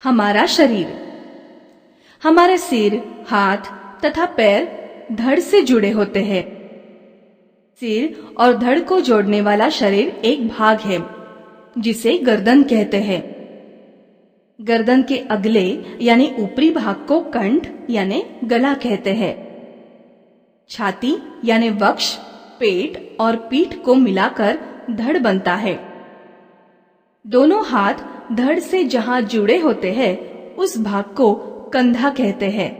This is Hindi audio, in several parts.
हमारा शरीर। हमारे सिर, हाथ तथा पैर धड़ से जुड़े होते हैं। सिर और धड़ को जोड़ने वाला शरीर एक भाग है जिसे गर्दन कहते हैं। गर्दन के अगले यानी ऊपरी भाग को कंठ यानी गला कहते हैं। छाती यानी वक्ष, पेट और पीठ को मिलाकर धड़ बनता है। दोनों हाथ धड़ से जहां जुड़े होते हैं उस भाग को कंधा कहते हैं।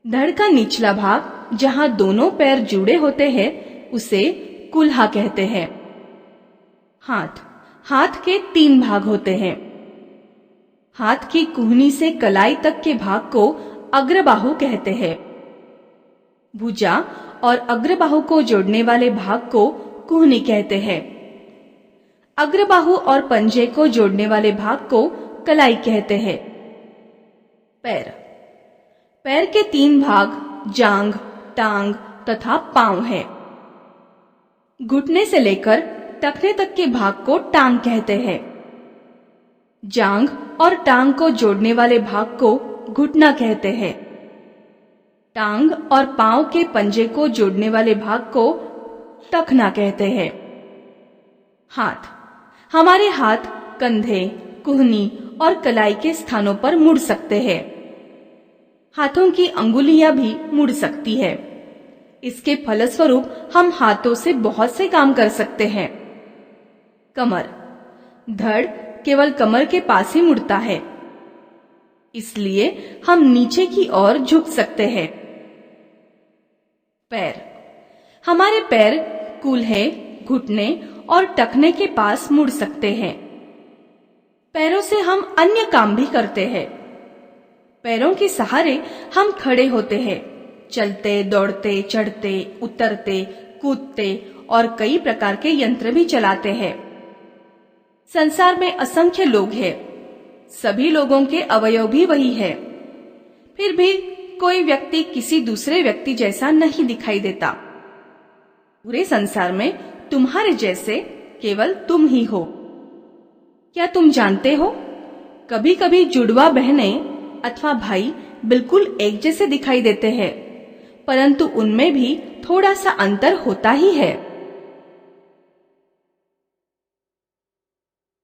धड़ का निचला भाग जहां दोनों पैर जुड़े होते हैं उसे कुल्हा कहते हैं। हाथ के 3 भाग होते हैं। हाथ की कुहनी से कलाई तक के भाग को अग्रबाहु कहते हैं। भुजा और अग्रबाहु को जोड़ने वाले भाग को कुहनी कहते हैं। अग्रबाहु और पंजे को जोड़ने वाले भाग को कलाई कहते हैं। पैर के 3 भाग जांघ, टांग तथा पांव है। घुटने से लेकर टखने तक के भाग को टांग कहते हैं। जांघ और टांग को जोड़ने वाले भाग को घुटना कहते हैं। टांग और पांव के पंजे को जोड़ने वाले भाग को टखना कहते हैं। हमारे हाथ कंधे, कुहनी और कलाई के स्थानों पर मुड़ सकते हैं। हाथों की अंगुलियां भी मुड़ सकती है। इसके फलस्वरूप हम हाथों से बहुत से काम कर सकते हैं। कमर। धड़ केवल कमर के पास ही मुड़ता है, इसलिए हम नीचे की ओर झुक सकते हैं। पैर। हमारे पैर कूल्हे, घुटने और टखने के पास मुड़ सकते हैं। पैरों से हम अन्य काम भी करते हैं। पैरों के सहारे हम खड़े होते हैं, चलते, दौड़ते, चढ़ते, उतरते, कूदते और कई प्रकार के यंत्र भी चलाते हैं। संसार में असंख्य लोग हैं। सभी लोगों के अवयव भी वही है। फिर भी कोई व्यक्ति किसी दूसरे व्यक्ति जैसा नहीं दिखाई देता। पूरे संसार में तुम्हारे जैसे केवल तुम ही हो। क्या तुम जानते हो, कभी कभी जुड़वा बहनें अथवा भाई बिल्कुल एक जैसे दिखाई देते हैं, परंतु उनमें भी थोड़ा सा अंतर होता ही है।